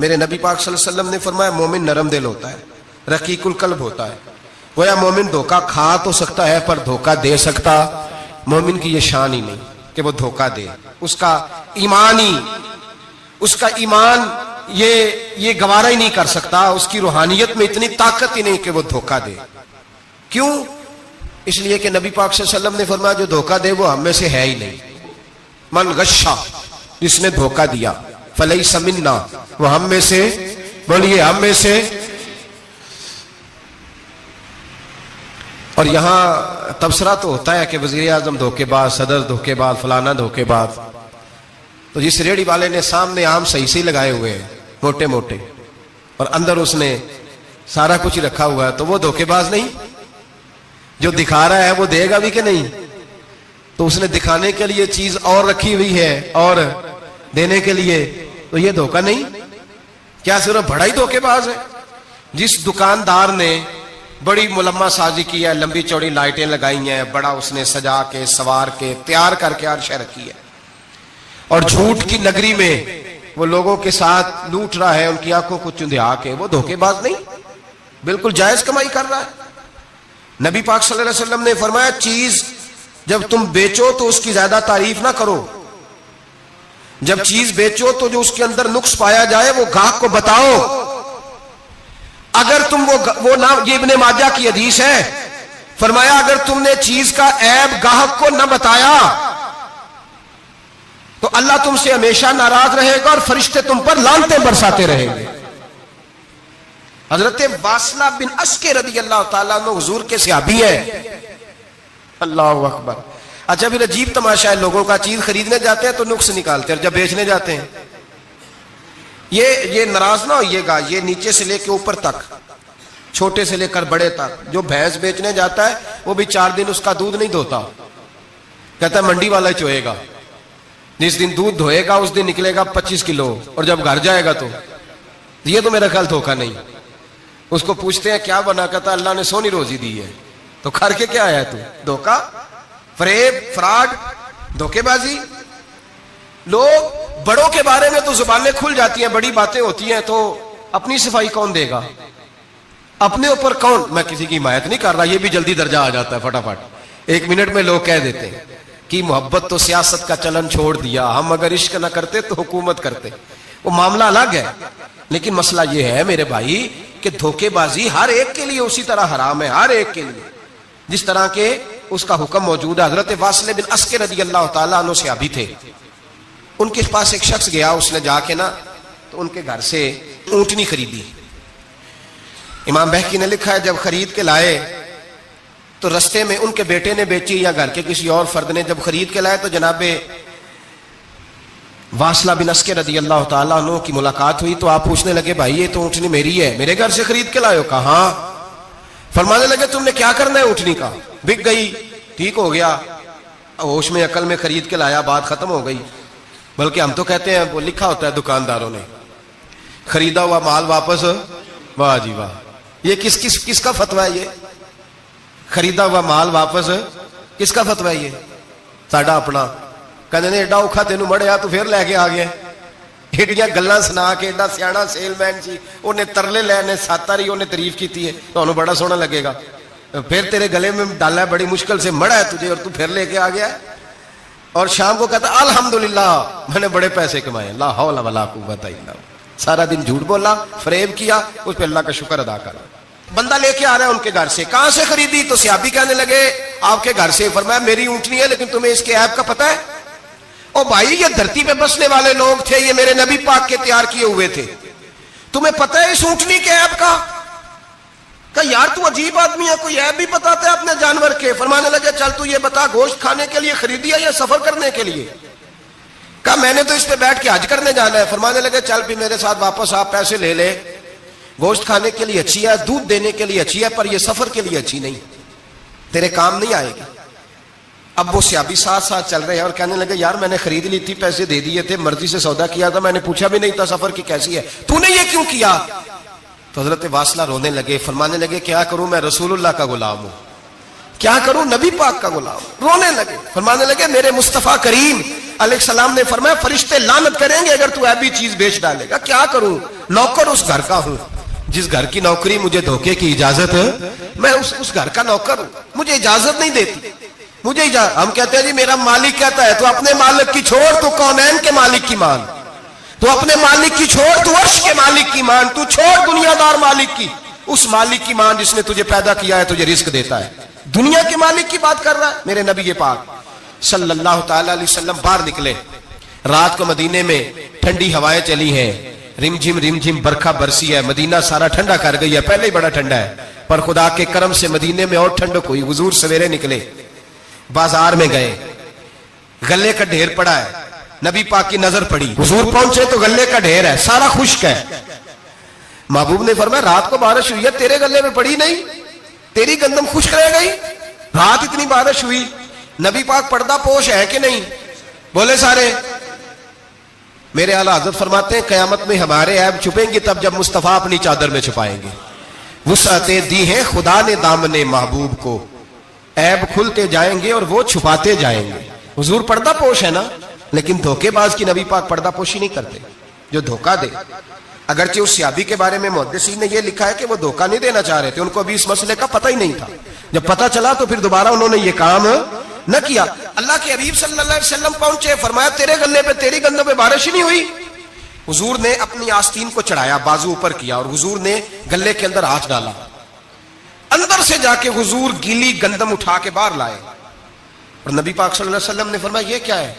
मेरे नबी पाक सल्लल्लाहु अलैहि वसल्लम ने फरमाया मोमिन नरम दिल होता है, रकीकुल कल्ब होता है। गोया मोमिन धोखा खा तो सकता है पर धोखा दे सकता मोमिन की ये शान ही नहीं कि वो धोखा दे। उसका ईमान ये गवारा ही नहीं कर सकता, उसकी रूहानियत में इतनी ताकत ही नहीं कि वो धोखा दे। क्यों? इसलिए कि नबी पाक सल्लल्लाहु अलैहि वसल्लम ने फरमाया जो धोखा दे वो हम में से है ही नहीं। मन गश्शा, जिसने धोखा दिया, फलैसा मिन्ना, वो हम में से, बोलिए हम में से। और यहां तबसरा तो होता है कि वजीर आजम धोखेबाज, सदर धोखेबाज, फलाना धोखेबाज। तो जिस रेड़ी वाले ने सामने आम सही से लगाए हुए हैं मोटे मोटे और अंदर उसने सारा कुछ रखा हुआ है, तो वो धोखेबाज नहीं? जो दिखा रहा है वो देगा भी कि नहीं? तो उसने दिखाने के लिए चीज और रखी हुई है और देने के लिए, तो ये धोखा नहीं? क्या सिर्फ बड़ा ही धोखेबाज है? जिस दुकानदार ने बड़ी मुलम्मा साजी की है, लंबी चौड़ी लाइटें लगाई हैं, बड़ा उसने सजा के सवार के तैयार करके आरशा रखी है, और झूठ की नगरी में वो लोगों के साथ लूट रहा है, उनकी आंखों को चुंधिया के, वो धोखेबाज नहीं? बिल्कुल जायज कमाई कर रहा है। नबी पाक सल्लल्लाहु अलैहि वसल्लम ने फरमाया चीज जब तुम बेचो तो उसकी ज्यादा तारीफ ना करो। जब चीज बेचो तो जो उसके अंदर नुक्स पाया जाए वो गाहक को बताओ। अगर तुम वो ना, ये इब्ने माजा की हदीस है, फरमाया अगर तुमने चीज का ऐब गाहक को न बताया तो अल्लाह तुमसे हमेशा नाराज रहेगा और फरिश्ते तुम पर लानतें बरसाते रहेंगे। हजरत वासला बिन अस्के रदी अल्लाह ताला अन्हु हुजूर के सहाबी है। अल्लाह अकबर। अच्छा, फिर अजीब तमाशा है, लोगों का चीज खरीदने जाते हैं तो नुक्स निकालते हैं, जब बेचने जाते हैं ये नाराज ना होइएगा, ये नीचे से लेकर ऊपर तक, छोटे से लेकर बड़े तक, जो भैंस बेचने जाता है वो भी 4 दिन उसका दूध नहीं धोता, कहता है मंडी वाला ही चोएगा। जिस दिन दूध धोएगा उस दिन निकलेगा 25 किलो, और जब घर जाएगा तो ये तो मेरा ख्याल धोखा नहीं। उसको पूछते हैं क्या बना, कहता अल्लाह ने सोनी रोजी दी है। तो करके क्या आया तू? धोखा, फरेब, फ्रॉड, धोखेबाजी। लोग बड़ों के बारे में तो जुबानें खुल जाती हैं, बड़ी बातें होती हैं, तो अपनी सफाई कौन देगा? अपने ऊपर कौन? मैं किसी की हिमायत नहीं कर रहा, ये भी जल्दी दर्जा आ जाता है फटाफट। 1 मिनट में लोग कह देते हैं कि मोहब्बत तो सियासत का चलन छोड़ दिया, हम अगर इश्क ना करते तो हुकूमत करते। वो मामला अलग है, लेकिन मसला ये है मेरे भाई कि धोखेबाजी हर एक के लिए उसी तरह हराम है, हर एक के लिए जिस तरह के उसका हुक्म मौजूद है। हजरत वासिल बिन अस्के रज़ी अल्लाह ताला अन्हु सहाबी थे, उनके पास एक शख्स गया, उसने जाके ना तो उनके घर से ऊंटनी खरीदी। इमाम बहकी ने लिखा है जब खरीद के लाए तो रस्ते में उनके बेटे ने बेची या घर के किसी और फर्द ने जब खरीद के लाए तो जनाबे वासला बिन अस्के रज़ी अल्लाह ताला अन्हु की मुलाकात हुई। तो आप पूछने लगे भाई ये तो ऊँटनी मेरी है, मेरे घर से खरीद के लाए हो? कहा हाँ। फरमाने लगे तुमने क्या करना है ऊँटनी का? बिक गई, ठीक हो गया, होश में अकल में खरीद के लाया, बात खत्म हो गई। बल्कि हम तो कहते हैं, वो लिखा होता है दुकानदारों ने, खरीदा हुआ माल वापस। वाह जी वाह, ये किसका फतवा है? ये खरीदा हुआ माल वापस किसका फतवा है? ये साडा अपना। कहते ने एडा औखा तेन मड़िया तू फिर लैके आ गया, एडियां गल्लां सुना के, एडा सियाणा सेलमैन सी, उन्हें तरले लैने, 7 बारी उन्हें तारीफ की है, तो बड़ा सोहना लगेगा। फिर तेरे गले में डाला है, बड़ी मुश्किल से मड़ा है तुझे और तू फिर लेके आ गया। और शाम को कहता अल्हम्दुलिल्लाह मैंने बड़े पैसे कमाए, ला हौला वला कुव्वता इल्ला। सारा दिन झूठ बोला, फरेब किया, उस पर अल्लाह का शुक्र अदा करा। बंदा लेके आ रहा है उनके घर से, कहां से खरीदी? तो सहाबी कहने लगे आपके घर से। फरमाया मेरी ऊँटनी है, लेकिन तुम्हें इसके ऐप का पता है? ओ भाई ये धरती पे बसने वाले लोग थे, ये मेरे नबी पाक के तैयार किए हुए थे, तुम्हें पता है इस ऊँटनी के ऐप का? कहा यार तू अजीब आदमी है, कोई ऐप भी बताता है अपने जानवर के। फरमाने लगे चल तू ये बता, गोश्त खाने के लिए खरीदी है या सफर करने के लिए? कहा मैंने तो इस पे बैठ के हज करने जाना है। फरमाने लगे चल भी मेरे साथ वापस आप पैसे ले ले, गोश्त खाने के लिए अच्छी है, दूध देने के लिए अच्छी है, पर यह सफर के लिए अच्छी नहीं, तेरे काम नहीं आएगी। अब वो सहाबी साथ साथ चल रहे हैं और कहने लगे यार मैंने खरीद ली थी, पैसे दे दिए थे, मर्जी से सौदा किया था, मैंने पूछा भी नहीं था सफर की कैसी है, तूने ये क्यों किया? तो हजरत वासला रोने लगे, फरमाने लगे क्या करूं, मैं रसूलुल्लाह का गुलाम हूं, क्या करूं, नबी पाक का गुलाम। रोने लगे, फरमाने लगे मेरे मुस्तफा करीम अलैहिस्सलाम ने फरमाया फरिश्ते लानत करेंगे अगर तू ऐसी चीज बेच डालेगा। क्या करूं, नौकर उस घर का हूं, जिस घर की नौकरी मुझे धोखे की इजाजत है, मैं उस घर का नौकर हूं, मुझे इजाजत नहीं देती, मुझे इजाजत। हम कहते हैं जी मेरा मालिक कहता है, तो अपने मालिक की छोड़, तू कौनैन के मालिक की मान, तू अपने मालिक की छोड़, तू अर्श के मालिक की मान, तू छोड़ दुनियादार मालिक की, उस मालिक की मान जिसने तुझे पैदा किया है, तुझे रिस्क देता है। दुनिया के मालिक की बात कर रहा है। मेरे नबी पाक सल्लल्लाहु ताला अलैहि वसल्लम बाहर निकले, रात को मदीने में ठंडी हवाएं चली हैं, रिमझिम बरखा बरसी है, मदीना सारा ठंडा कर गई है, पहले ही बड़ा ठंडा है, पर खुदा के करम से मदीने में और ठंडक हुई। हुजूर सवेरे निकले, बाजार में गए, गल्ले का ढेर पड़ा है, नबी पाक की नजर पड़ी, हुजूर पहुंचे तो गल्ले का ढेर है, सारा खुश्क है। महबूब ने फरमाया रात को बारिश हुई है, तेरे गले में पड़ी नहीं, तेरी गंदम खुश्क रह गई, रात इतनी बारिश हुई। नबी पाक पर्दा पोश है कि नहीं? बोले सारे। मेरे आला हज़रत फरमाते हैं कयामत में हमारे ऐब छुपेंगे तब जब मुस्तफा अपनी चादर में छुपाएंगे। वुसअतें दी हैं खुदा ने दामने महबूब को, ऐब खुलते जाएंगे और वो छुपाते जाएंगे। हुजूर पर्दा पोश है ना, लेकिन धोखेबाज की नबी पाक पर्दा पोशी नहीं करते, जो धोखा दे। अगरचे उस सहाबी के बारे में मुहद्दिसीन ने यह लिखा है कि वो धोखा नहीं देना चाह रहे थे, उनको अभी इस मसले का पता ही नहीं था। जब पता चला तो फिर दोबारा उन्होंने ये काम न किया। अल्लाह के हबीब सल्लल्लाहु अलैहि वसल्लम पहुंचे, फरमाया तेरे गले पे, तेरी गंदों पे बारिश ही नहीं हुई। हुजूर ने अपनी आस्तीन को चढ़ाया, बाजू ऊपर किया और हुजूर ने गले के अंदर हाथ डाला, अंदर से जाके हुजूर गीली गंदम उठा के बाहर लाए और नबी पाक सल्लल्लाहु अलैहि वसल्लम ने फरमाया ये क्या है?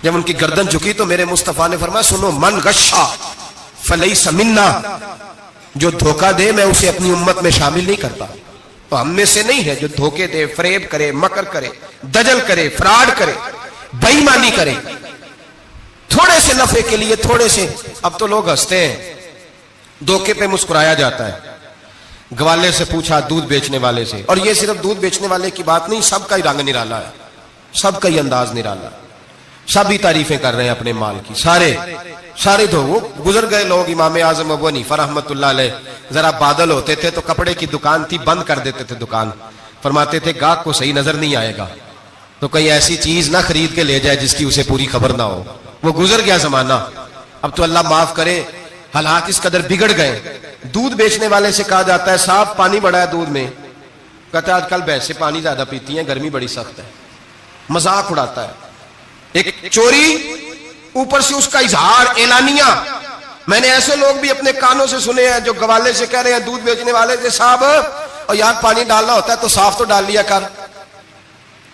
जब उनकी गर्दन झुकी तो मेरे मुस्तफा ने फरमाया सुनो, मन गश्शा फलैसा मिन्ना, जो धोखा दे मैं उसे अपनी उम्मत में शामिल नहीं करता। तो हम में से नहीं है जो धोखे दे, फरेब करे, मकर करे, दजल करे, फ्रॉड करे, बेईमानी करे, थोड़े से नफे के लिए, थोड़े से। अब तो लोग हंसते हैं, धोखे पे मुस्कुराया जाता है। ग्वाले से पूछा, दूध बेचने वाले से, और ये सिर्फ दूध बेचने वाले की बात नहीं, सबका ही रंग निराला है, सबका ही अंदाज निराला, सभी तारीफें कर रहे हैं अपने माल की, सारे दो। वो गुजर गए लोग, इमाम आजम अबू हनीफा रहमतुल्लाह अलैह, जरा बादल होते थे तो कपड़े की दुकान थी, बंद कर देते थे दुकान, फरमाते थे गाहक को सही नजर नहीं आएगा तो कोई ऐसी चीज ना खरीद के ले जाए जिसकी उसे पूरी खबर ना हो। वो गुजर गया जमाना। अब तो अल्लाह माफ करे, हालात इस कदर बिगड़ गए। दूध बेचने वाले से कहा जाता है साहब पानी बड़ा है दूध में, कहता है आजकल भैंसे पानी ज्यादा पीती हैं, गर्मी बड़ी सख्त है, मजाक उड़ाता है। एक चोरी, ऊपर से उसका इजहार एलानिया। मैंने ऐसे लोग भी अपने कानों से सुने हैं जो गवाले से कह रहे हैं, दूध बेचने वाले से, साहब और यार पानी डालना होता है तो साफ तो डाल लिया कर,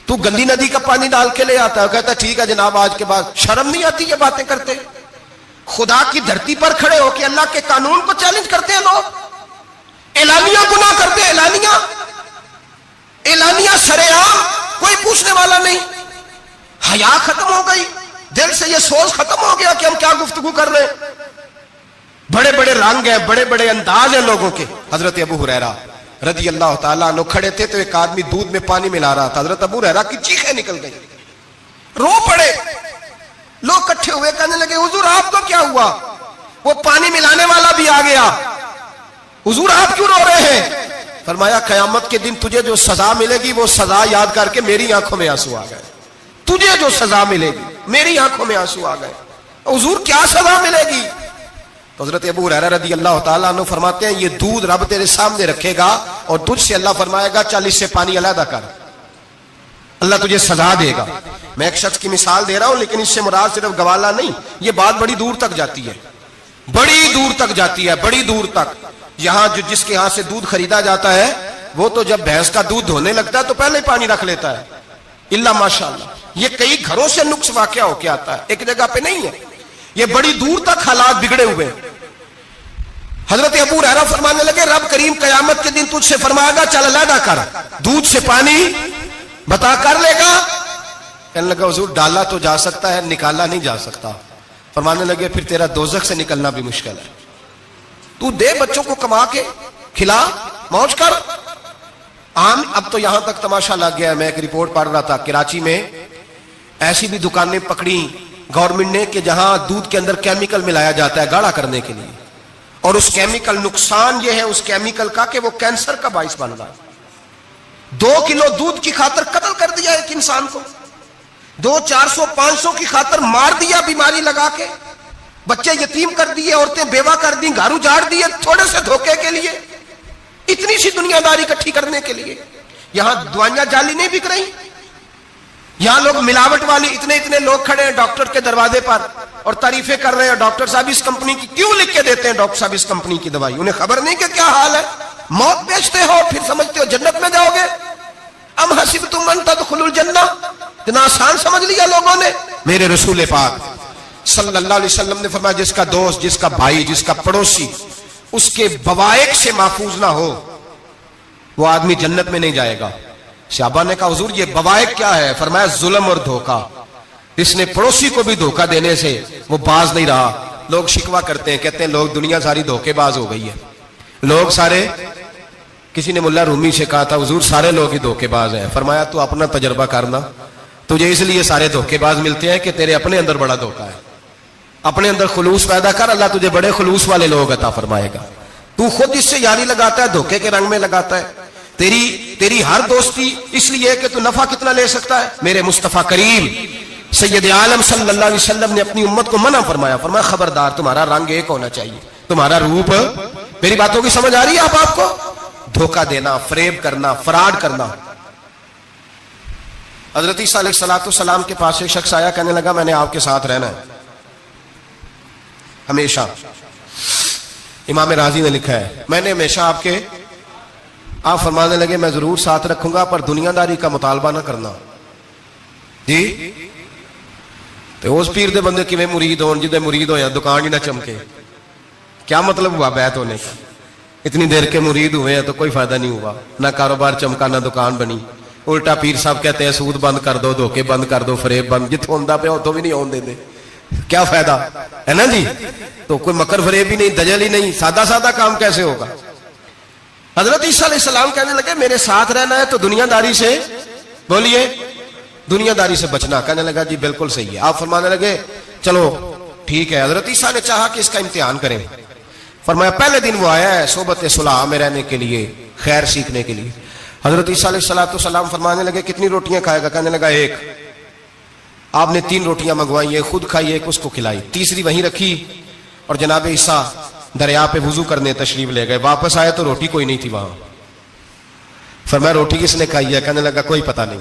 तू गंदी नदी का पानी डाल के ले आता है। कहता ठीक है जनाब, आज के बाद शर्म नहीं आती ये बातें करते? खुदा की धरती पर खड़े होकर अल्लाह के कानून को चैलेंज करते हैं लोग, एलानिया गुनाह करते हैं, एलानिया सरेआम, कोई पूछने वाला नहीं। हया खत्म हो गई, दिल से ये सोच खत्म हो गया कि हम क्या गुफ्तगू कर रहे हैं। बड़े बड़े रंग हैं, बड़े बड़े अंदाज हैं लोगों के। हजरत अबू हुरैरा रदी अल्लाह ताला अन्हु खड़े थे तो एक आदमी दूध में पानी मिला रहा था। हजरत अबू हुरैरा की चीखें निकल गई, रो पड़े। लोग इकट्ठे हुए, कहने लगे हुजूर आपको क्या हुआ? वो पानी मिलाने वाला भी आ गया, हुजूर आप क्यों रो रहे हैं? फरमाया कयामत के दिन तुझे जो सजा मिलेगी वो सजा याद करके मेरी आंखों में आंसू आ गए। तुझे जो सजा मिलेगी मेरी आंखों में आंसू आ गए। हुजूर क्या सजा मिलेगी? तो हजरत अबू हुरैरा रज़ी अल्लाह ताला अन्हु फरमाते हैं ये दूध रब तेरे सामने रखेगा और तुझसे अल्लाह फरमाएगा चल इससे पानी अलग कर, अल्लाह तुझे सजा देगा। मैं एक शख्स की मिसाल दे रहा हूं, लेकिन इससे मुराद सिर्फ गवाला नहीं, ये बात बड़ी दूर तक जाती है, बड़ी दूर तक जाती है, बड़ी दूर तक। यहां जो जिसके यहां से दूध खरीदा जाता है वो तो जब भैंस का दूध धोने लगता है तो पहले ही पानी रख लेता है, इल्ला माशाअल्लाह। ये कई घरों से नुक्स वाकया होके आता है, एक जगह पे नहीं है, ये बड़ी दूर तक हालात बिगड़े हुए। हजरत अबू हुरैरा फरमाने लगे रब करीम कयामत के दिन तुझसे फरमाएगा चल अलग कर, दूध से पानी बता कर लेगा। कहने लगा हुजूर डाला तो जा सकता है, निकाला नहीं जा सकता। फरमाने लगे फिर तेरा दोजख से निकलना भी मुश्किल है, तू दे बच्चों को कमा के खिला, मौज कर। अब तो यहां तक तमाशा लग गया। मैं एक रिपोर्ट पढ़ रहा था, कराची में ऐसी भी दुकानें पकड़ी गवर्नमेंट ने कि जहां दूध के अंदर केमिकल मिलाया जाता है गाढ़ा करने के लिए, और उस केमिकल, नुकसान यह है उस केमिकल का कि वो कैंसर का बाइस बन रहा है। 2 किलो दूध की खातर कत्ल कर दिया एक इंसान को। 200, 400, 500 की खातर मार दिया, बीमारी लगा के बच्चे यतीम कर दिए, औरतें बेवा कर दी, घर उजाड़ दिए, थोड़े से धोखे के लिए, इतनी सी दुनियादारी इकट्ठी करने के लिए। यहां दवाइयां जाली नहीं बिक रही, यहां लोग मिलावट वाली, इतने इतने लोग खड़े हैं डॉक्टर के दरवाजे पर और तारीफें कर रहे हैं, डॉक्टर साहब इस कंपनी की क्यों लिख के देते हैं, डॉक्टर साहब इस कंपनी की दवाई, उन्हें खबर नहीं कि क्या हाल है। मौत बेचते हो, फिर समझते हो जन्नत में जाओगे। अम हसिबतुम अन तदखुलुल जन्नह, इतना आसान समझ लिया लोगों ने। मेरे रसूल पाक सल्लल्लाहु अलैहि वसल्लम ने फरमाया, जिसका दोस्त, जिसका भाई, जिसका पड़ोसी उसके बवाइक से महफूज ना हो, वो आदमी जन्नत में नहीं जाएगा। सहाबा ने कहा, हुजूर ये बवाइक क्या है? फरमाया, जुल्म और धोखा। इसने पड़ोसी को भी धोखा देने से वो बाज नहीं रहा। लोग शिकवा करते हैं, कहते हैं लोग, दुनिया सारी धोखेबाज हो गई है, लोग सारे। किसी ने मुल्ला रूमी से कहा था, हुजूर सारे लोग ही धोखेबाज हैं। फरमाया, तू अपना तजर्बा करना, तुझे इसलिए सारे धोखेबाज मिलते हैं कि तेरे अपने अंदर बड़ा धोखा है। अपने अंदर खुलूस पैदा कर, अल्लाह तुझे बड़े खुलूस वाले लोग अता फरमाएगा। तू खुद इससे यारी लगाता है, धोखे के रंग में लगाता है। तेरी हर दोस्ती इसलिए कि तू नफा कितना ले सकता है। मेरे मुस्तफा करीम सैयद आलम सल्लल्लाहु अलैहि वसल्लम ने अपनी उम्मत को मना फरमाया, फरमाया खबरदार, तुम्हारा रंग एक होना चाहिए, तुम्हारा रूप। मेरी बातों की समझ आ रही है आपको? धोखा देना, फरेब करना, फराड करना। हजरत ईसा अलैहिस्सलाम के पास एक शख्स आया, कहने लगा, मैंने आपके साथ रहना है हमेशा। इमाम राजी ने लिखा है, मैंने हमेशा आपके। आप फरमाने लगे, मैं जरूर साथ रखूंगा, पर दुनियादारी का मुतालबा ना करना जी। तो उस पीर दे बंदे किवें मुरीद होन, जिदे मुरीद होया दुकान ही ना चमके। क्या मतलब हुआ बैत होने का? इतनी देर के मुरीद हुए हैं तो कोई फायदा नहीं हुआ, ना कारोबार चमका, ना दुकान बनी। उल्टा पीर साहब कहते हैं सूद बंद कर दो, धोखे बंद कर दो, फरेब बंद, जिथों होंदा पे उतों भी नहीं होने देते। क्या फायदा है ना जी? तो कोई मकर फरेब ही नहीं, दजल ही नहीं, सादा सादा काम कैसे होगा? हजरत ईसा अलैहिस्सलाम कहने लगे, मेरे साथ रहना है तो दुनियादारी से, बोलिए, दुनियादारी से बचना। कहने लगा, जी बिल्कुल सही है। आप फरमाने लगे, चलो ठीक है। हजरत ईसा ने चाहा कि इसका इम्तिहान करें। फरमाया, पहले दिन वो आया है सोबत सुलह में रहने के लिए, खैर सीखने के लिए। हजरत ईसा अलैहिस्सलाम फरमाने लगे, कितनी रोटियां खाएगा? कहने लगा, एक। आपने 3 रोटियां मंगवाई, एक खुद खाई, एक उसको खिलाई, तीसरी वहीं रखी और जनाब ईसा दरिया पे वुजू करने तशरीफ ले गए। वापस आए तो रोटी कोई नहीं थी वहां। फरमाया, रोटी किसने खाई है? कहने लगा, कोई पता नहीं।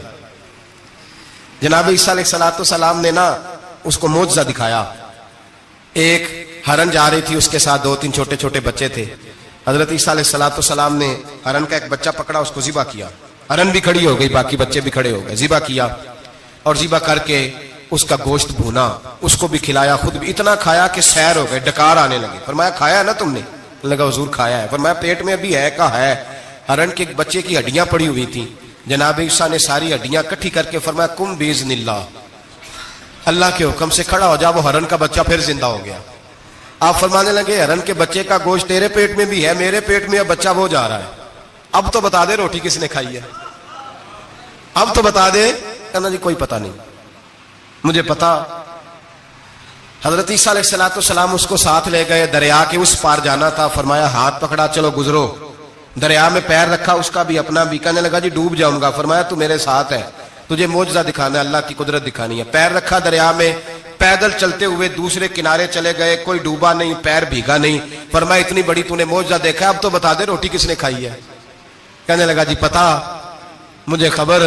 जनाब ईसा अलैहिस्सलाम ने ना उसको मोजज़ा दिखाया। एक हरन जा रही थी, उसके साथ 2-3 छोटे छोटे बच्चे थे। हजरत ईसा अलैहिस्सलाम ने हरन का एक बच्चा पकड़ा, उसको ज़िबा किया। हरन भी खड़ी हो गई, बाकी बच्चे भी खड़े हो गए। ज़िबा किया और ज़िबा करके उसका गोश्त भूना, उसको भी खिलाया, खुद भी इतना खाया कि सैर हो गए, डकार आने लगे। फरमाया, खाया है ना तुमने? लगा, हुजूर खाया है। फरमाया, पेट में अभी है का है? हरन के बच्चे की हड्डियां पड़ी हुई थी। जनाब ईसा ने सारी हड्डियां इकट्ठी करके फरमाया, कुम बिइज़्निल्लाह, अल्लाह के हुक्म से खड़ा हो जा। वो हरन का बच्चा फिर जिंदा हो गया। आप फरमाने लगे, हरन के बच्चे का गोश्त तेरे पेट में भी है, मेरे पेट में अब बच्चा वो जा रहा है, अब तो बता दे रोटी किसने खाई है, अब तो बता दे। कहना, जी कोई पता नहीं, मुझे पता। हजरत ईसा अलैहिस्सलाम उसको साथ ले गए, दरिया के उस पार जाना था। फरमाया, हाथ पकड़ा, चलो गुजरो। दरिया में पैर रखा, उसका भी अपना भी। कहने लगा, जी डूब जाऊंगा। फरमाया, तू मेरे साथ है, तुझे मोजज़ा दिखाना है, अल्लाह की कुदरत दिखानी है। पैर रखा दरिया में, पैदल चलते हुए दूसरे किनारे चले गए, कोई डूबा नहीं, पैर भीगा नहीं। फरमाया, इतनी बड़ी तूने मोजज़ा देखा, अब तो बता दे रोटी किसने खाई है? कहने लगा, जी पता, मुझे खबर।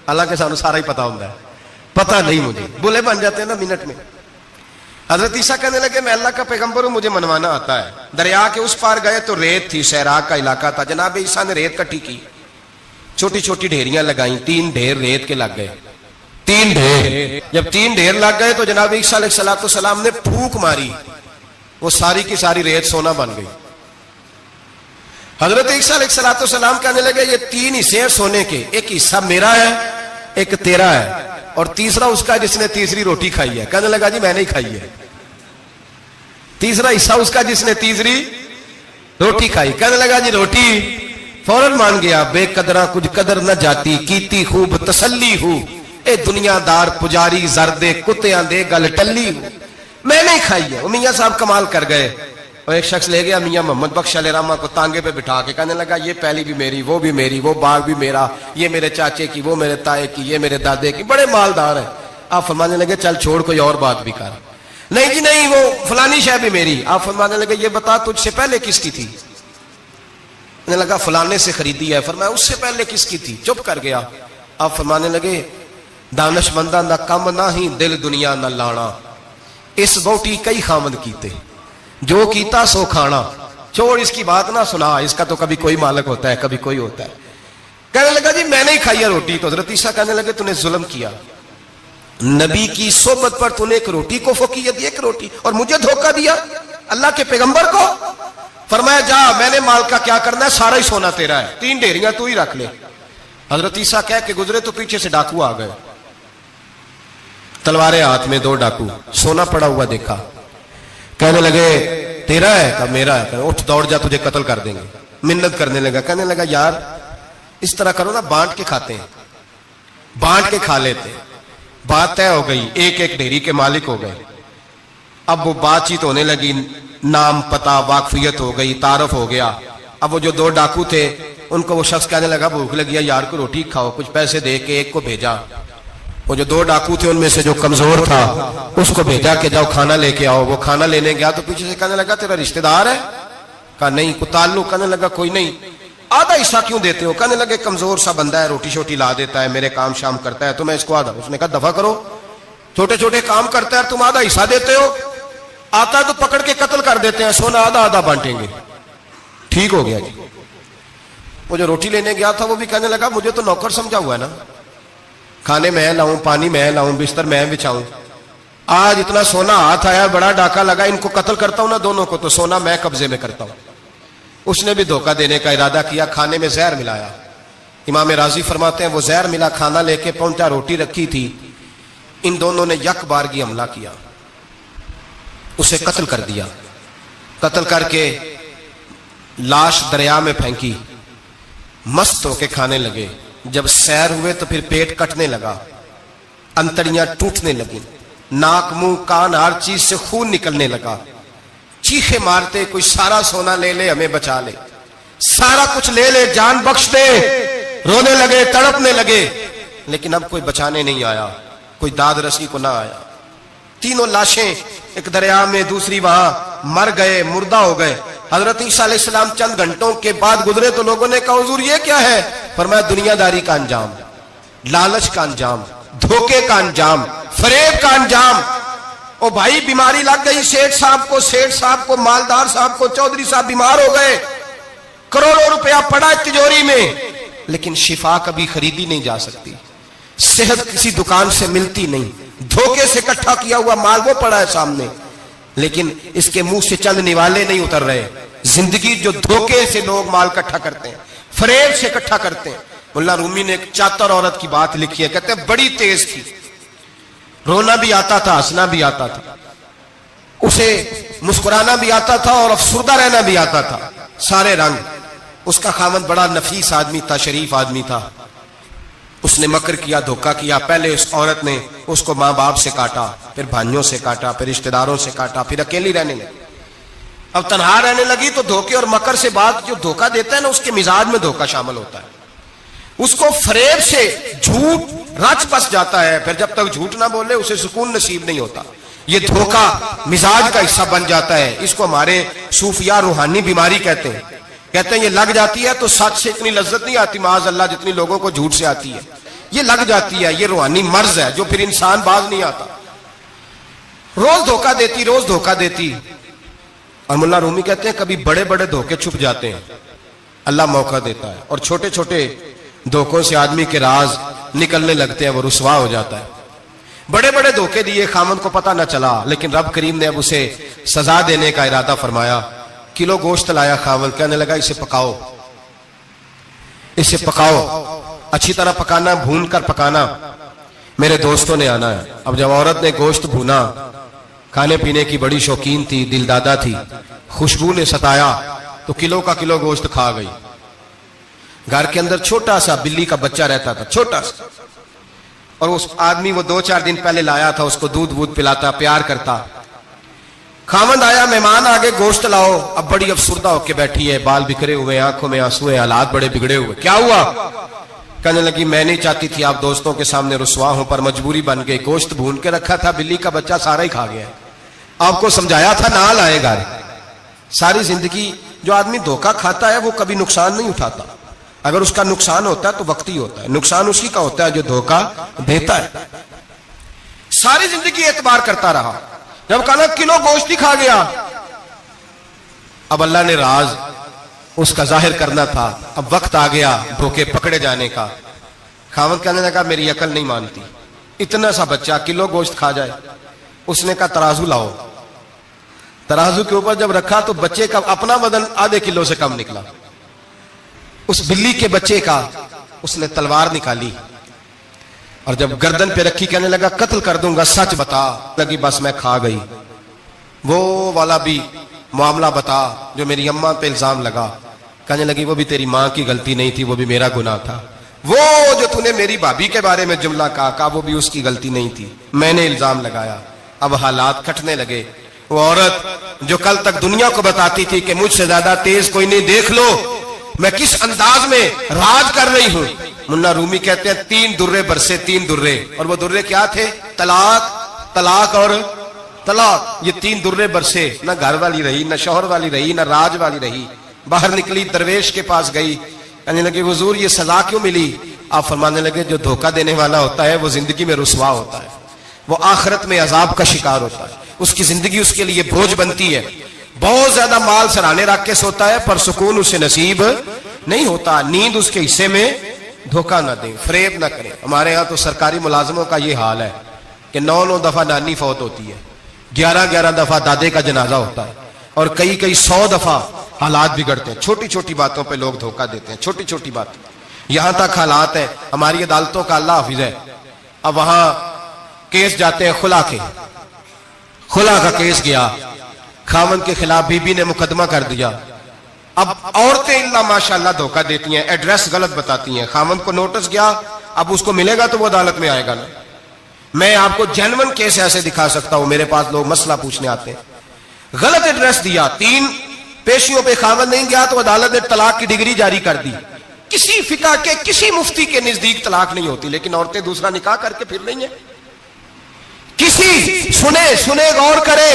अल्लाह के सामने सारा ही पता होता है, पता नहीं मुझे, बोले बन जाते हैं ना मिनट में। हजरत ईसा कहने लगे, मैं अल्लाह का पैगंबर हूं, मुझे मनवाना आता है। दरिया के उस पार गए तो रेत थी, सहरा का इलाका था। जनाब ईसा ने रेत इकट्ठी की, छोटी छोटी ढेरियां लगाई, 3 ढेर रेत के लग गए। 3 ढेर, जब 3 ढेर लग गए तो जनाब ईसा अलैहिस्सलाम ने फूंक मारी, वो सारी की सारी रेत सोना बन गई। हजरत ईसा अलैहिस्सलाम कहने लगे, ये 3 हिस्से हैं सोने के, एक हिस्सा मेरा है, एक तेरा है, और तीसरा उसका जिसने तीसरी रोटी खाई है। कहने लगा, जी मैंने ही खाई है। तीसरा हिस्सा उसका जिसने तीसरी रोटी खाई। कहने लगा, जी रोटी। फौरन मान गया, बेकदरा कुछ कदर न जाती, कीती खूब तसल्ली हूं, ए दुनियादार पुजारी जरदे कुत्तियां दे गल टल्ली हूं, मैंने ही खाई है। मियां साहब कमाल कर गए, और एक शख्स ले गया मियां मोहम्मद बख्श अलैहिर्रहमा को तांगे पे बिठा के, कहने लगा, ये पहली भी मेरी, वो भी मेरी, वो बाग भी मेरा, ये मेरे चाचे की, वो मेरे ताए की, ये मेरे दादे की, बड़े मालदार है। आप फरमाने लगे चल छोड़ कोई और बात भी कर। नहीं जी नहीं, वो फलानी शय भी मेरी। आप फरमाने लगे ये बता तुझसे पहले किसकी थी? मैंने लगा फलाने से खरीदी है। फरमाया उससे पहले किसकी थी? चुप कर गया। आप फरमाने लगे दानशमंदा ना कम ना ही दिल दुनिया न लाना, इस बोटी कई खामद कीते, जो कीता सो खाना। छोड़ इसकी बात ना सुना, इसका तो कभी कोई मालिक होता है कभी कोई होता है। कहने लगा जी मैंने ही खाई है रोटी। तो हजरत ईसा कहने लगे तूने जुल्म किया, नबी की सोबत पर तूने एक रोटी को फकीयत दी, एक रोटी, और मुझे धोखा दिया अल्लाह के पैगंबर को। फरमाया जा मैंने माल का क्या करना है, सारा ही सोना तेरा है, 3 ढेरियां तू ही रख ले। हजरत ईसा कह के गुजरे तो पीछे से डाकू आ गए, तलवारें हाथ में, 2 डाकू, सोना पड़ा हुआ देखा। कहने लगे तेरा है? कहा मेरा है। कहने उठ दौड़ जा तुझे कत्ल कर देंगे। मिन्नत करने लगा। कहने लगा यार इस तरह करो ना, बांट के खाते हैं, बांट के खा लेते। बात तय हो गई, एक एक ढेरी के मालिक हो गए। अब वो बातचीत होने लगी, नाम पता वाकफियत हो गई, तारफ हो गया। अब वो जो 2 डाकू थे उनको वो शख्स कहने लगा भूख लगी है यार को रोटी खाओ, कुछ पैसे दे के एक को भेजा। वो जो 2 डाकू थे उनमें से जो कमजोर था उसको भेजा कि जाओ खाना लेके आओ। वो खाना लेने गया तो पीछे से कहने लगा तेरा रिश्तेदार है? कहा नहीं। को ताल्लुक? कहने लगा कोई नहीं। आधा हिस्सा क्यों देते हो? कहने लगे कमजोर सा बंदा है, रोटी शोटी ला देता है, मेरे काम शाम करता है, तो मैं इसको आधा। उसने कहा दफा करो, छोटे छोटे काम करता है तुम आधा हिस्सा देते हो, आता है तो पकड़ के कत्ल कर देते हैं, सोना आधा आधा बांटेंगे। ठीक हो गया जी। वो जो रोटी लेने गया था वो भी कहने लगा मुझे तो नौकर समझा हुआ है ना, खाने मैं लाऊं, पानी मैं लाऊं, बिस्तर मैं बिछाऊं, आज इतना सोना हाथ आया, बड़ा डाका लगा, इनको कत्ल करता हूं ना दोनों को, तो सोना मैं कब्जे में करता हूं। उसने भी धोखा देने का इरादा किया, खाने में जहर मिलाया। इमाम राजी फरमाते हैं वो जहर मिला खाना लेके पहुंचा, रोटी रखी थी, इन दोनों ने यक बारगी हमला किया, उसे कत्ल कर दिया। कत्ल करके लाश दरिया में फेंकी, मस्त होके खाने लगे। जब सैर हुए तो फिर पेट कटने लगा, अंतड़ियां टूटने लगी, नाक मुंह कान हर चीज से खून निकलने लगा। चीखे मारते कोई सारा सोना ले ले हमें बचा ले, सारा कुछ ले ले जान बख्श दे, रोने लगे तड़पने लगे, लेकिन अब कोई बचाने नहीं आया, कोई दाद रसी को ना आया। तीनों लाशें एक दरिया में, दूसरी वहां, मर गए, मुर्दा हो गए। हजरत ईसा अलैहिस्सलाम चंद घंटों के बाद गुजरे तो लोगों ने कहा हुजूर ये क्या है? फरमाया दुनियादारी का अंजाम, लालच का अंजाम, धोखे का अंजाम, फरेब का अंजाम। ओ भाई बीमारी लग गई सेठ साहब को, मालदार साहब को, चौधरी साहब बीमार हो गए, करोड़ों रुपया पड़ा तिजोरी में, लेकिन शिफा कभी खरीदी नहीं जा सकती, सेहत किसी दुकान से मिलती नहीं, धोखे से इकट्ठा किया हुआ माल वो पड़ा है सामने, लेकिन इसके मुंह से चंद निवाले नहीं उतर रहे। जिंदगी जो धोखे से लोग माल इकट्ठा करते हैं, फरेब से इकट्ठा करते हैं। मुल्ला रूमी ने एक चातर औरत की बात लिखी है, कहते हैं बड़ी तेज थी, रोना भी आता था, हंसना भी आता था, उसे मुस्कुराना भी आता था और अफसुर्दा रहना भी आता था, सारे रंग। उसका खामद बड़ा नफीस आदमी था, शरीफ आदमी था। उसने मकर किया, धोखा किया। पहले उस औरत ने उसको माँ बाप से काटा, फिर भाइयों से काटा, फिर रिश्तेदारों से काटा, फिर अकेली रहने लगी। अब तन्हा रहने लगी तो धोखे और मकर से बात, जो धोखा देता है ना उसके मिजाज में धोखा शामिल होता है, उसको फरेब से झूठ रच बस जाता है, फिर जब तक झूठ ना बोले उसे सुकून नसीब नहीं होता। ये धोखा मिजाज का हिस्सा बन जाता है। इसको हमारे सूफिया रूहानी बीमारी कहते हैं। कहते हैं ये लग जाती है तो सच से इतनी लज्जत नहीं आती माज़ अल्लाह जितनी लोगों को झूठ से आती है। ये लग जाती है, ये रूहानी मर्ज है जो फिर इंसान बाज नहीं आता। रोज धोखा देती, रोज धोखा देती। और मुल्ला रूमी कहते हैं कभी बड़े बड़े धोखे छुप जाते हैं, अल्लाह मौका देता है, और छोटे छोटे धोखों से आदमी के राज निकलने लगते हैं, वो रुसवा हो जाता है। बड़े बड़े धोखे दिए, खामद को पता न चला, लेकिन रब करीम ने अब उसे सजा देने का इरादा फरमाया। किलो गोश्त लाया खामद, कहने लगा इसे पकाओ, इसे पकाओ, अच्छी तरह पकाना, भून कर पकाना, मेरे दोस्तों ने आना है। अब जब औरत ने गोश्त भूना, खाने पीने की बड़ी शौकीन थी, दिलदादा थी, खुशबू ने सताया तो किलो का किलो गोश्त खा गई। घर के अंदर छोटा सा बिल्ली का बच्चा रहता था, छोटा सा, और उस आदमी वो 2-4 दिन पहले लाया था, उसको दूध वूध पिलाता, प्यार करता। खामद आया, मेहमान आगे, गोश्त लाओ। अब बड़ी अफसुर्दा होके बैठी है, बाल बिखरे हुए, आंखों में आंसू है, हालात बड़े बिगड़े हुए। क्या हुआ? कहने लगी मैं नहीं चाहती थी आप दोस्तों के सामने रुसवा हो, पर मजबूरी बन गई। गोश्त भून के रखा था, बिल्ली का बच्चा सारा ही खा गया। आपको समझाया था ना लाएगा। सारी जिंदगी जो आदमी धोखा खाता है वो कभी नुकसान नहीं उठाता। अगर उसका नुकसान होता है तो वक्ती होता है, नुकसान उसी का होता है जो धोखा देता है। सारी जिंदगी एतबार करता रहा, जब कहा किलो गोश्त ही खा गया। अब अल्लाह ने राज उसका जाहिर करना था। अब वक्त आ गया धोखे पकड़े जाने का। खावंद कहने लगा मेरी अकल नहीं मानती, इतना सा बच्चा किलो गोश्त खा जाए। उसने कहा तराजू लाओ। तराजू के ऊपर जब रखा तो बच्चे का अपना वजन आधे किलो से कम निकला। उस बिल्ली के बच्चे का उसने तलवार निकाली और जब गर्दन पे रखी कहने लगा कत्ल कर दूंगा, सच बता। लगी बस मैं खा गई। वो वाला भी मामला बता जो मेरी अम्मा पे इल्जाम लगा। कहने लगी वो भी तेरी माँ की गलती नहीं थी, वो भी मेरा गुनाह था। वो जो तूने मेरी भाभी के बारे में जुमला कहा वो भी उसकी गलती नहीं थी, मैंने इल्जाम लगाया। अब हालात खटने लगे। वो औरत जो कल तक दुनिया को बताती थी कि मुझसे ज्यादा तेज कोई नहीं, देख लो मैं किस अंदाज में राज कर रही हूं। मुन्ना रूमी कहते हैं 3 दुर्रे बरसे, 3 दुर्रे, और वो दुर्रे क्या थे? तलाक, तलाक और तलाक। ये 3 दुर्रे बरसे। न घर वाली रही, न शौहर वाली रही, न राज वाली रही। बाहर निकली, दरवेश के पास गई, कहने लगी हुजूर ये सजा क्यों मिली? आप फरमाने लगे जो धोखा देने वाला होता है वो जिंदगी में रुसवा होता है, वो आखिरत में अजाब का शिकार होता है, उसकी जिंदगी उसके लिए बोझ बनती है। बहुत ज्यादा माल सराहने रख के सोता है पर सुकून उसे नसीब नहीं होता। नींद उसके हिस्से में धोखा ना दे, फरेब ना करे। हमारे यहाँ तो सरकारी मुलाजमों का ये हाल है कि 9-9 दफा नानी फौत होती है, 11-11 दफा दादे का जनाजा होता है, और कई 100 दफा हालात बिगड़ते हैं। छोटी छोटी बातों पे लोग धोखा देते हैं, छोटी छोटी बात। यहां तक हालात है हमारी अदालतों का, अल्लाह हाफिज है। अब वहां केस जाते हैं खुला के, खुला का केस गया, खामन के खिलाफ बीबी ने मुकदमा कर दिया। अब औरतें इल्ला माशाल्लाह धोखा देती हैं, एड्रेस गलत बताती हैं। खामन को नोटिस गया, अब उसको मिलेगा तो वो अदालत में आएगा ना। मैं आपको जेन्युइन केस ऐसे दिखा सकता हूं, मेरे पास लोग मसला पूछने आते हैं। गलत एड्रेस दिया, 3 पेशियों पे खामन नहीं गया तो अदालत ने तलाक की डिग्री जारी कर दी। किसी फिका के किसी मुफ्ती के नजदीक तलाक नहीं होती, लेकिन औरतें दूसरा निकाह करके फिर रही हैं। किसी सुने गौर करे,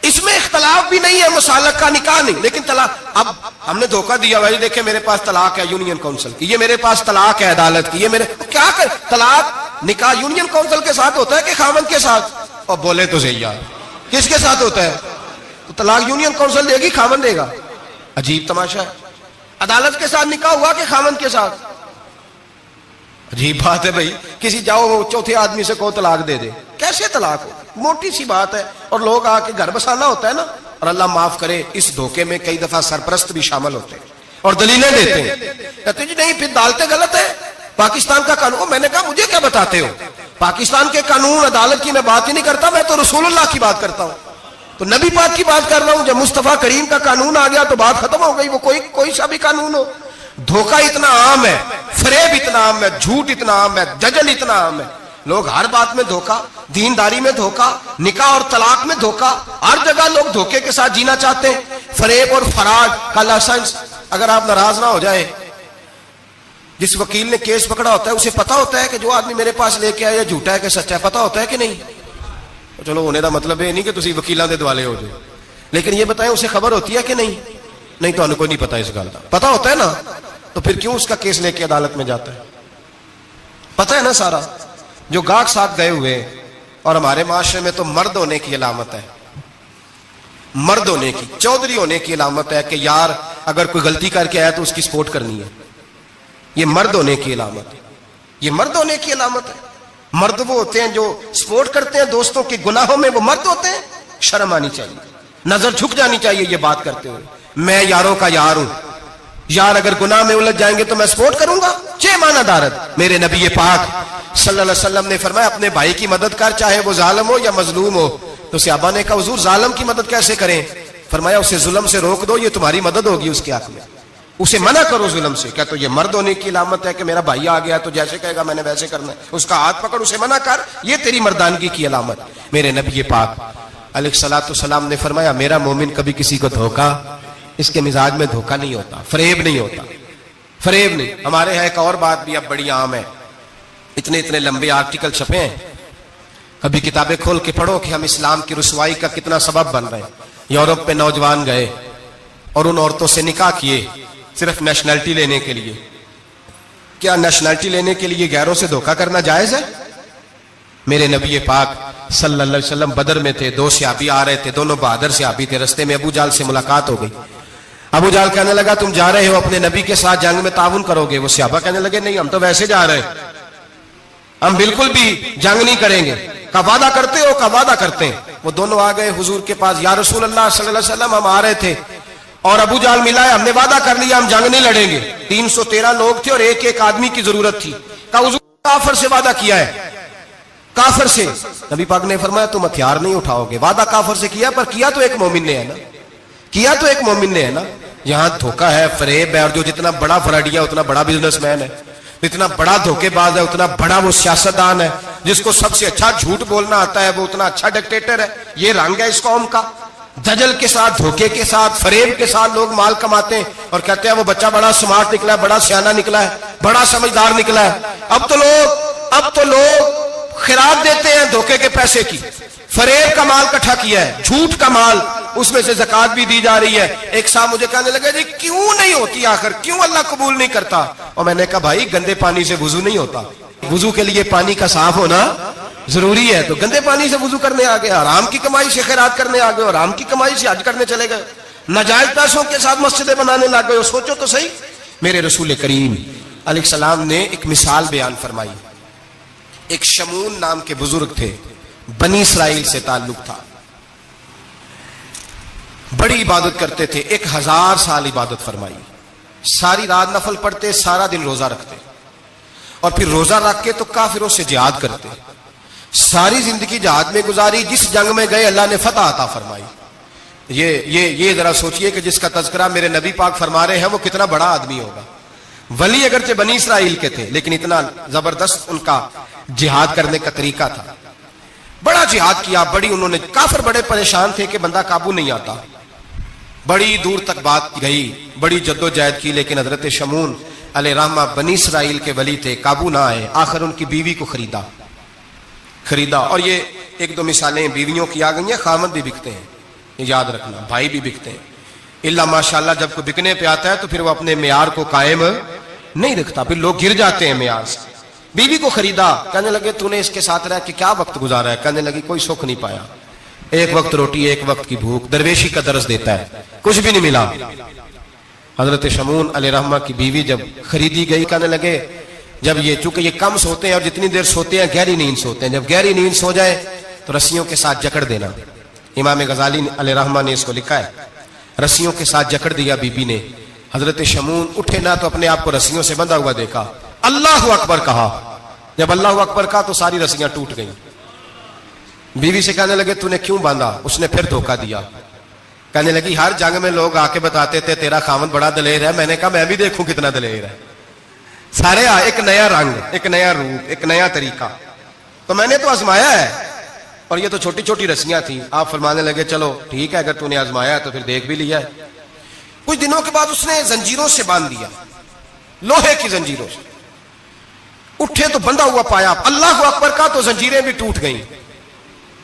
इसमें इख्तलाफ भी नहीं है, मुसालक का निकाह नहीं, लेकिन तलाक। अब हमने धोखा दिया, भाई देखे मेरे पास तलाक है यूनियन काउंसिल की, ये मेरे पास तलाक है अदालत की, ये मेरे क्या कर। तलाक निकाह यूनियन काउंसिल के साथ होता है कि खामन के साथ? और बोले तो सही यार, किसके साथ होता है? तो तलाक यूनियन काउंसिल देगी, खामन देगा? अजीब तमाशा है। अदालत के साथ निकाह हुआ कि खामन के साथ? अजीब बात है भाई। किसी जाओ चौथे आदमी से को तलाक दे दे, कैसे तलाक हो? मोटी सी बात है। और लोग आके घर बसाना होता है ना। और अल्लाह माफ करे, इस धोखे में कई दफा सरपरस्त भी शामिल होते हैं और दलीलें देते हैं, कहते जी नहीं फिर दालतें गलत है, पाकिस्तान का कानून। मैंने कहा मुझे क्या बताते हो? पाकिस्तान के कानून अदालत की मैं बात ही नहीं करता, मैं तो रसूलुल्लाह की बात करता हूं, तो नबी पाक की बात कर रहा हूं। जब मुस्तफा करीम का कानून आ गया तो बात खत्म हो गई, वो कोई सा भी कानून हो। धोखा इतना आम है, फरेब इतना आम है, झूठ इतना आम है, दजल इतना आम है। लोग हर बात में धोखा, दीनदारी में धोखा, निकाह और तलाक में धोखा, हर जगह लोग धोखे के साथ जीना चाहते हैं। फरेब और फराड का लाइसेंस, अगर आप नाराज ना हो जाए, जिस वकील ने केस पकड़ा होता है उसे पता होता है कि जो आदमी मेरे पास लेके आया झूठा है कि सच्चा है, पता होता है कि नहीं? तो चलो होने का मतलब ये नहीं कि तुम वकीलों के दुआले हो जाओ, लेकिन ये बताएं उसे खबर होती है कि नहीं? नहीं तो कोई नहीं पता इस गल का। पता होता है ना, तो फिर क्यों उसका केस लेके अदालत में जाता है? पता है ना सारा। जो गाहक साथ गए हुए, और हमारे माशरे में तो मर्द होने की अलामत है, मर्द होने की, चौधरी होने की अलामत है कि यार अगर कोई गलती करके आया तो उसकी सपोर्ट करनी है। ये मर्द होने की अलामत है, ये मर्द होने की अलामत है। मर्द वो होते हैं जो सपोर्ट करते हैं दोस्तों के गुनाहों में, वो मर्द होते हैं। शर्म आनी चाहिए, नजर झुक जानी चाहिए ये बात करते हुए। मैं यारों का यार हूं, यार अगर गुनाह में उलझ जाएंगे तो मैं सपोर्ट करूंगा। चे माना दारद। मेरे नबी पाक सल्लल्लाहु अलैहि वसल्लम ने फरमाया अपने भाई की मदद कर, चाहे वो जालिम हो या मजलूम हो। तो सहाबा ने कहा हुजूर जालिम की मदद कैसे करें? फरमाया उसे जुल्म से रोक दो, ये तुम्हारी मदद होगी उसके हक में। उसे मना करो जुल्म से। क्या तो ये मर्द होने की अलामत है कि मेरा भाई आ गया तो जैसे कहेगा मैंने वैसे करना है, उसका हाथ पकड़ उसे मना कर, ये तेरी मर्दानगी की अलामत। मेरे नबी पाक अलैहिस्सलाम ने फरमाया मेरा मोमिन कभी किसी को धोखा, इसके मिजाज में धोखा नहीं होता, फरेब नहीं होता। फरेब नहीं। हमारे यहाँ एक और बात भी अब बड़ी आम है, इतने इतने लंबे आर्टिकल छपे हैं, कभी किताबें खोल के पढ़ो कि हम इस्लाम की रुसवाई का कितना सबब बन रहे हैं। यूरोप पे नौजवान गए और उन औरतों से निकाह किए सिर्फ नेशनैलिटी लेने के लिए। क्या नेशनैलिटी लेने के लिए गैरों से धोखा करना जायज है? मेरे नबी पाक सल्लल्लाहु अलैहि वसल्लम बदर में थे, दो सहाबी आ रहे थे, दोनों बहादुर सहाबी थे। रस्ते में अबू जाल से मुलाकात हो गई। अबू जाल कहने लगा तुम जा रहे हो अपने नबी के साथ जंग में ताउन करोगे? वो सहाबा कहने लगे नहीं, हम तो वैसे जा रहे हैं, हम बिल्कुल भी जंग नहीं करेंगे। का वादा करते हो? का वादा करते हैं। वो दोनों आ गए हुजूर के पास, या रसूल अल्लाह सल्लल्लाहु अलैहि वसल्लम हम आ रहे थे और अबू जाल मिला है, हमने वादा कर लिया हम जंग नहीं लड़ेंगे। 313 लोग थे और एक एक आदमी की जरूरत थी। का हुजूर काफिर से वादा किया है, काफिर से। नबी पाक ने फरमाया तुम हथियार नहीं उठाओगे। वादा काफिर से किया, पर किया तो एक मोमिन ने है ना, किया तो एक मोमिन ने है ना। यहां धोखा है, फरेब है, और जो जितना बड़ा फराडिया उतना बड़ा बिजनेसमैन है, जितना बड़ा धोखेबाज है उतना बड़ा वो सियासतदान है। जिसको सबसे अच्छा झूठ बोलना आता है वो उतना अच्छा डिक्टेटर है। ये रंग है इस कौम का। दजल के साथ, धोखे के साथ, फरेब के साथ लोग माल कमाते हैं और कहते हैं वो बच्चा बड़ा स्मार्ट निकला है, बड़ा सियाना निकला है, बड़ा समझदार निकला है। अब तो लोग खिरात देते हैं धोखे के पैसे की। फरेब का माल इकट्ठा किया है, झूठ का माल, उसमें से ज़कात भी दी जा रही है। एक साहब मुझे कहने लगे जी क्यों नहीं होती आखिर, क्यों अल्लाह कबूल नहीं करता? और मैंने कहा भाई गंदे पानी से वुजू नहीं होता, वुजू के लिए पानी का साफ होना जरूरी है। तो गंदे पानी से वुजू करने आ गए, हराम की कमाई से खैरात करने आ गए, और हराम की कमाई से हज करने चले गए, नाजायज पैसों के साथ मस्जिदें बनाने लग गए। सोचो तो सही। मेरे रसूल करीम अलैहिस्सलाम ने एक मिसाल बयान फरमाई। एक शमून नाम के बुजुर्ग थे, बनी इसराइल से ताल्लुक था, बड़ी इबादत करते थे, 1000 साल इबादत फरमाई, सारी रात नफल पढ़ते, सारा दिन रोजा रखते, और फिर रोजा रख के तो काफिरों से जिहाद करते। सारी जिंदगी जिहाद में गुजारी, जिस जंग में गए अल्लाह ने फतह अता फरमाई। ये जरा सोचिए कि जिसका तज़किरा मेरे नबी पाक फरमा रहे हैं वो कितना बड़ा आदमी होगा। वली अगरचे बनी इसराइल के थे, लेकिन इतना जबरदस्त उनका जिहाद करने का तरीका था। बड़ा जिहाद किया, बड़ी उन्होंने, काफिर बड़े परेशान थे कि बंदा काबू नहीं आता। बड़ी दूर तक बात गई, बड़ी जद्दोजहद की, लेकिन हजरत शमून अलैहिर्रहमा बनी इसराइल के वली थे, काबू ना आए। आखिर उनकी बीवी को खरीदा। और ये एक दो मिसालें बीवियों की आ गई हैं। खामद भी बिकते हैं, याद रखना, भाई भी बिकते हैं। इल्ला माशाल्लाह जब कोई बिकने पे आता है तो फिर वो अपने मेयार को कायम नहीं रखता, फिर लोग गिर जाते हैं मेयार से। बीवी को खरीदा, कहने लगे तूने इसके साथ रह के क्या वक्त गुजारा है? कहने लगी कोई सुख नहीं पाया, एक वक्त रोटी एक वक्त की भूख, दरवेशी का दर्ज देता है, कुछ भी नहीं मिला। हजरत शमून अलैहिर्रहमा की बीवी जब खरीदी गई, कहने लगे जब ये, चूंकि ये कम सोते हैं और जितनी देर सोते हैं गहरी नींद सोते हैं, जब गहरी नींद सो जाए तो रस्सियों के साथ जकड़ देना। इमाम गजाली अलैहिर्रहमा ने इसको लिखा है, रस्सियों के साथ जकड़ दिया बीबी ने। हजरत शमून उठे ना तो अपने आप को रस्सियों से बंधा हुआ देखा, अल्लाहु अकबर कहा। जब अल्लाहु अकबर कहा तो सारी रस्सियां टूट गईं। बीवी से कहने लगे तूने क्यों बांधा? उसने फिर धोखा दिया। कहने लगी हर जंग में लोग आके बताते थे तेरा खामद बड़ा दलेर है। मैंने कहा मैं भी देखूं कितना दलेर है। सारे एक नया रंग, एक नया रूप, एक नया तरीका, तो मैंने तो आजमाया है। और ये तो छोटी छोटी रस्सियां थी। आप फरमाने लगे चलो ठीक है, अगर तूने आजमाया है तो फिर देख भी लिया है। कुछ दिनों के बाद उसने जंजीरों से बांध दिया, लोहे की जंजीरों से। उठे तो बंधा हुआ पाया, अल्लाहु अकबर का तो जंजीरें भी टूट गईं।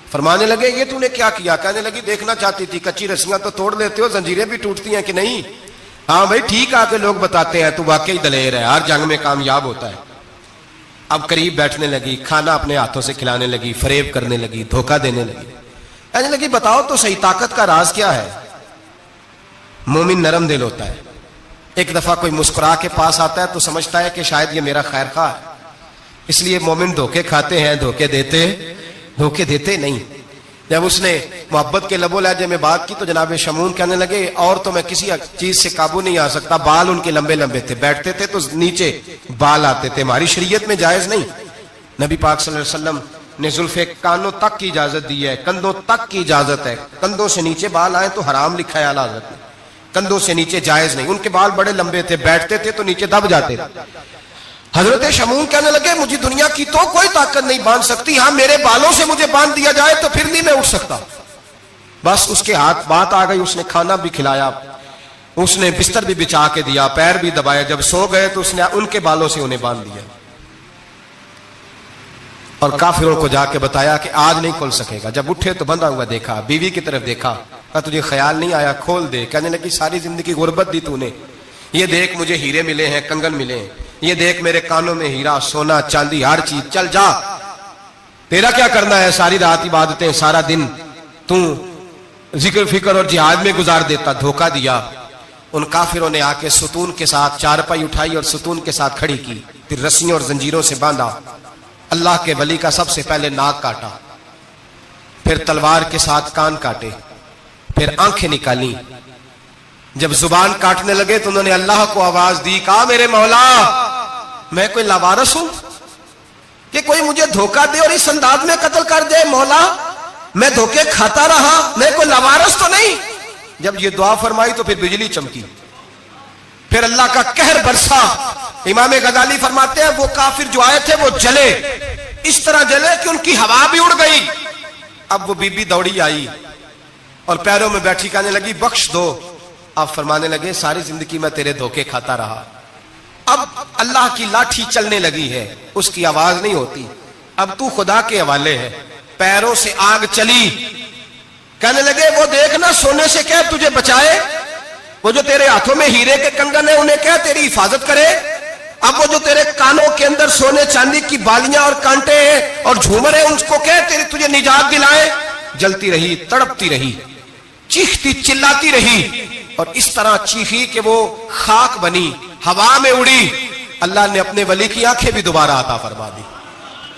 फरमाने लगे ये तूने क्या किया? कहने लगी देखना चाहती थी, कच्ची रस्सियां तो तोड़ लेते हो, जंजीरें भी टूटती हैं कि नहीं? हाँ भाई ठीक आके लोग बताते हैं तू वाकई दलेर है, हर जंग में कामयाब होता है। अब करीब बैठने लगी, खाना अपने हाथों से खिलाने लगी, फरेब करने लगी, धोखा देने लगी। कहने लगी बताओ तो सही ताकत का राज क्या है? मोमिन नरम दिल होता है। एक दफा कोई मुस्कुरा के पास आता है तो समझता है कि शायद ये मेरा खैर खा है, इसलिए मोमिन धोखे खाते हैं, धोखे देते नहीं। जब उसने मोहब्बत के लबो लहजे में बात की तो जनाब शमून कहने लगे और तो मैं किसी चीज से काबू नहीं आ सकता। बाल उनके लंबे लंबे थे, बैठते थे तो नीचे बाल आते थे, हमारी शरीयत में जायज नहीं। नबी पाक सल्लल्लाहु अलैहि वसल्लम ने जुल्फे कानों तक की इजाजत दी है, कंधों तक की इजाजत है। कंधों से नीचे बाल आए तो हराम लिखा है आला हज़रत ने, कंधों से नीचे जायज नहीं। उनके बाल बड़े लंबे थे, बैठते थे तो नीचे दब जाते थे। हजरत शमून कहने लगे मुझे दुनिया की तो कोई ताकत नहीं बांध सकती, हाँ मेरे बालों से मुझे बांध दिया जाए तो फिर नहीं मैं उठ सकता। बस उसके हाथ बात आ गई, उसने खाना भी खिलाया, उसने बिस्तर भी बिछा के दिया, पैर भी दबाया। जब सो गए तो उसने उनके बालों से उन्हें बांध दिया और काफिरों को जाके बताया कि आज नहीं खुल सकेगा। जब उठे तो बंधा हुआ देखा, बीवी की तरफ देखा, कहा तुझे ख्याल नहीं आया खोल दे? कहने लगी सारी जिंदगी गुर्बत दी तूने, ये देख मुझे हीरे मिले हैं, कंगन मिले हैं, ये देख मेरे कानों में हीरा सोना चांदी हर चीज, चल जा, तेरा क्या करना है? सारी रात इबादतें, सारा दिन तू जिक्र फिक्र और जिहाद में गुजार देता। धोखा दिया। उन काफिरों ने आके सुतून के साथ चारपाई उठाई और सुतून के साथ खड़ी की, फिर रस्सियों और जंजीरों से बांधा। अल्लाह के वली का सबसे पहले नाक काटा, फिर तलवार के साथ कान काटे, फिर आंखें निकाली। जब जुबान काटने लगे तो उन्होंने अल्लाह को आवाज दी, कहा मेरे मौला मैं कोई लावारस हूं कि कोई मुझे धोखा दे और इस अंदाज में कत्ल कर दे? मौला मैं धोखे खाता रहा, मैं कोई लावारस तो नहीं। जब ये दुआ फरमाई तो फिर बिजली चमकी, फिर अल्लाह का कहर बरसा। इमाम गजाली फरमाते हैं वो काफिर जो आए थे वो जले, इस तरह जले कि उनकी हवा भी उड़ गई। अब वो बीबी दौड़ी आई और पैरों में बैठी कहने लगी बख्श दो। अब फरमाने लगे सारी जिंदगी मैं तेरे धोखे खाता रहा, अब अल्लाह की लाठी चलने लगी है, उसकी आवाज नहीं होती, अब तू खुदा के हवाले है। पैरों से आग चली। कहने लगे वो देखना सोने से कह तुझे बचाए, वो जो तेरे हाथों में हीरे के कंगन है उन्हें कह तेरी हिफाजत करे, अब वो जो तेरे कानों के अंदर सोने चांदी की बालियां और कांटे हैं और झूमर है उसको कह तेरी तुझे निजात दिलाए। जलती रही, तड़पती रही, चीखती चिल्लाती रही और इस तरह चीखी कि वो खाक बनी, हवा में उड़ी। अल्लाह ने अपने वली की आंखें भी दोबारा अता फरमा दी,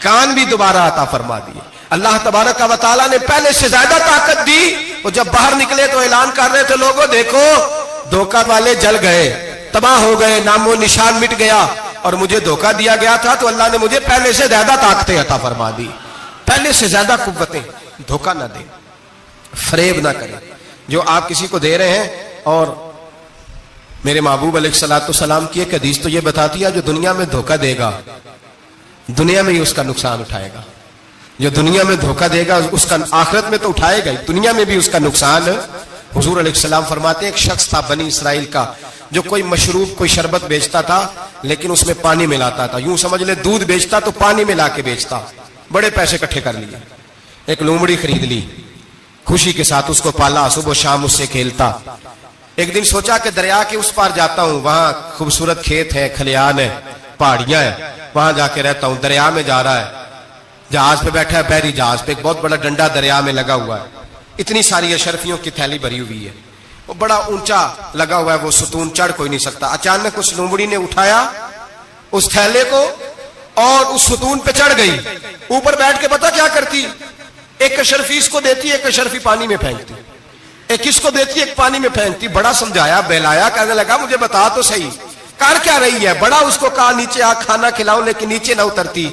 कान भी दोबारा अता फरमा दिए। अल्लाह तबारक व तआला ने पहले से ज्यादा ताकत दी। और जब बाहर निकले तो ऐलान कर रहे थे लोगों देखो धोखा वाले जल गए, तबाह हो गए, नामो निशान मिट गया और मुझे धोखा दिया गया था तो अल्लाह ने मुझे पहले से ज्यादा ताकतें अता फरमा दी, पहले से ज्यादा कुव्वतें। धोखा ना दे, फरेब ना करें जो आप किसी को दे रहे हैं। और मेरे महबूब अलैहिस्सलाम की एक हदीस तो ये बताती है जो दुनिया में धोखा देगा दुनिया में ही उसका नुकसान उठाएगा, जो दुनिया में धोखा देगा उसका आखिरत में तो उठाएगा ही, दुनिया में भी उसका नुकसान। हुजूर अलैहिस्सलाम फरमाते हैं एक शख्स था बनी इसराइल का जो कोई मशरूब कोई शरबत बेचता था लेकिन उसमें पानी मिलाता था, यूं समझ ले दूध बेचता तो पानी मिला के बेचता। बड़े पैसे इकट्ठे कर लिए, एक लोमड़ी खरीद ली, खुशी के साथ उसको पाला, सुबह शाम उससे खेलता। एक दिन सोचा कि दरिया के उस पार जाता हूं, वहां खूबसूरत खेत है, खलियान है, पहाड़ियां है, वहां जाके रहता हूं। दरिया में जा रहा है, जहाज पे बैठा है, बहरी जहाज पे, एक बहुत बड़ा डंडा दरिया में लगा हुआ है, इतनी सारी अशरफियों की थैली भरी हुई है, वो बड़ा ऊंचा लगा हुआ है, वो सुतून चढ़ कोई नहीं सकता। अचानक उस लोमड़ी ने उठाया उस थैले को और उस सुतून पे चढ़ गई। ऊपर बैठ के पता क्या करती, एक अशरफी इसको देती, एक अशरफी पानी में फेंकती, एक इसको देती, एक पानी में फेंकती। बड़ा समझाया बहलाया, कहने लगा मुझे बता तो सही कर क्या रही है। बड़ा उसको कहा नीचे आ खाना खिलाओ, लेकिन नीचे ना उतरती।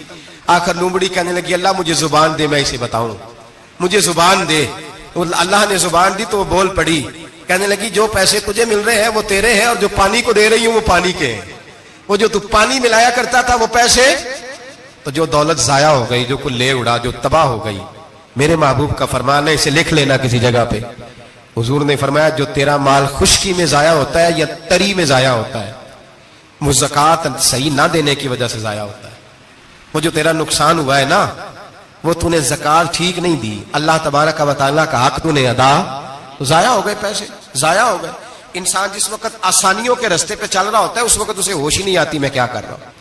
आखिर लोमड़ी कहने लगी अल्लाह मुझे जुबान दे, मैं इसे बताऊं, मुझे जुबान दे। अल्लाह ने जुबान दी तो वो बोल पड़ी, कहने लगी जो पैसे तुझे मिल रहे हैं वो तेरे हैं और जो पानी को दे रही हूं वो पानी के हैं। वो जो तू पानी मिलाया करता था वो पैसे, तो जो दौलत जाया हो गई, जो कुल ले उड़ा, जो तबाह हो गई। मेरे महबूब का फरमान है, इसे लिख लेना किसी जगह पे। हुजूर ने फरमाया जो तेरा माल खुश्की में जाया होता है या तरी में जाया होता है वो ज़कात सही ना देने की वजह से जाया होता है। वो जो तेरा नुकसान हुआ है ना, वो तूने ज़कात ठीक नहीं दी, अल्लाह तबारक व तआला का हक तूने अदा, तो जाया हो गए, पैसे जाया हो गए। इंसान जिस वक्त आसानियों के रास्ते पे चल रहा होता है उस वक्त उसे होश ही नहीं आती मैं क्या कर रहा हूं,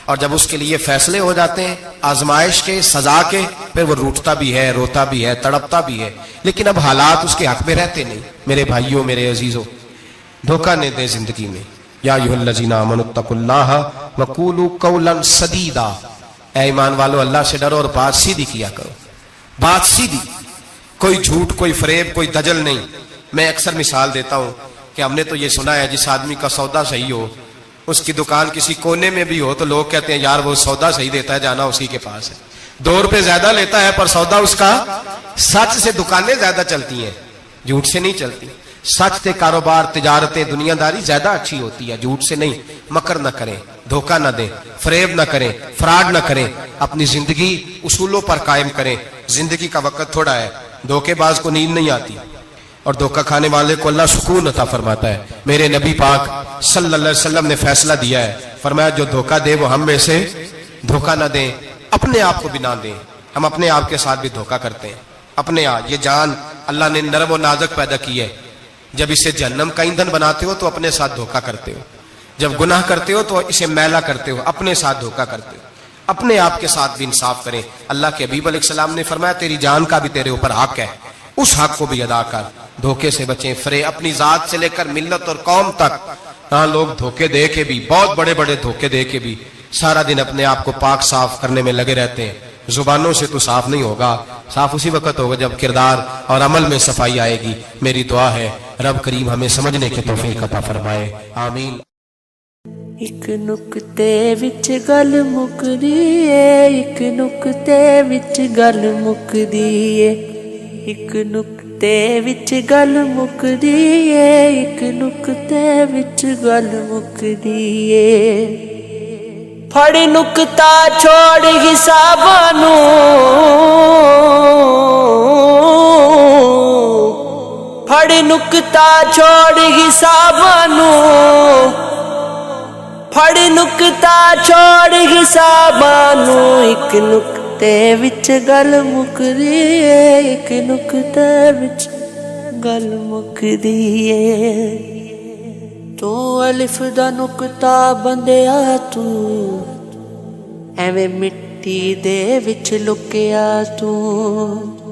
और जब उसके लिए फैसले हो जाते हैं आजमाइश के, सजा के, फिर वो रूठता भी है, रोता भी है, तड़पता भी है, लेकिन अब हालात उसके हक में रहते नहीं। मेरे भाइयों, मेरे अजीजों, धोखा नहीं दे जिंदगी में। या अय्युहल्लज़ीना आमनुत्तकुल्लाह वक़ूलू क़ौलन सदीदा, ऐ ईमान वालों अल्लाह से डरो और बात सीधी किया करो, बात सीधी, कोई झूठ, कोई फरेब, कोई दजल नहीं। मैं अक्सर मिसाल देता हूं कि हमने तो ये सुना है जिस आदमी का सौदा सही हो, उसकी दुकान किसी कोने में भी हो तो लोग कहते हैं यार वो सौदा सही देता है, जाना उसी के पास है। 2 रुपए ज्यादा लेता है पर सौदा उसका सच से, दुकानें ज्यादा चलती हैं, झूठ से नहीं चलती। सच से कारोबार, तिजारतें, दुनियादारी ज्यादा अच्छी होती है, झूठ से नहीं। मकर न करें, धोखा न दें, फरेब न करें, फ्रॉड न करें, अपनी जिंदगी उसूलों पर कायम करें। जिंदगी का वक्त थोड़ा है, धोखेबाज को नींद नहीं आती, और धोखा खाने वाले को अल्लाह सुकून अता फरमाता है। मेरे नबी पाक सल्लल्लाहु अलैहि वसल्लम ने फैसला दिया है, फरमाया जो धोखा दे वो हम में से धोखा ना दें, अपने आप को भी ना दें। हम अपने आप के साथ भी धोखा करते हैं। अपने आप, ये जान अल्लाह ने नरम और नाजुक पैदा की है। जब इसे जहन्नम का ईंधन बनाते हो तो अपने साथ धोखा करते हो, जब गुनाह करते हो तो इसे मैला करते हो, अपने साथ धोखा करते हो। अपने आप के साथ भी इंसाफ करें। अल्लाह के हबीब अलैहिस्सलाम ने फरमाया तेरी जान का भी तेरे ऊपर हक है, उस हक को भी अदा कर। धोखे से बचें। फरे अपनी जात से लेकर मिल्लत और कौम तक, हाँ लोग धोखे दे के भी, बहुत बड़े बड़े धोखे दे के भी सारा दिन अपने आप को पाक साफ करने में लगे रहते हैं। जुबानों से तो साफ नहीं होगा, साफ उसी वक्त होगा जब किरदार और अमल में सफाई आएगी। मेरी दुआ है रब करीम हमें समझने की तौफीक अता फरमाए, आमीन। एक नुक्ते विच गल मुकदी है, एक नुक्ते विच गल मुकदी है, एक नुक्ते विच गल मुकदी है, एक नुक्ते विच गल मुकदी है। फड़ नुकता छोड़ हिसाबां नूं, फड़ नुकता छोड़ हिसाबां नूं, फड़ नुकता छोड़ हिसाबां नूं, एक नुक्ते विच गल मुकदी है, एक नुक्ते विच गल मुकदी है। तू अलिफ दा नुकता बंदिया तू, एवें मिट्टी दे विच लुकिया तू।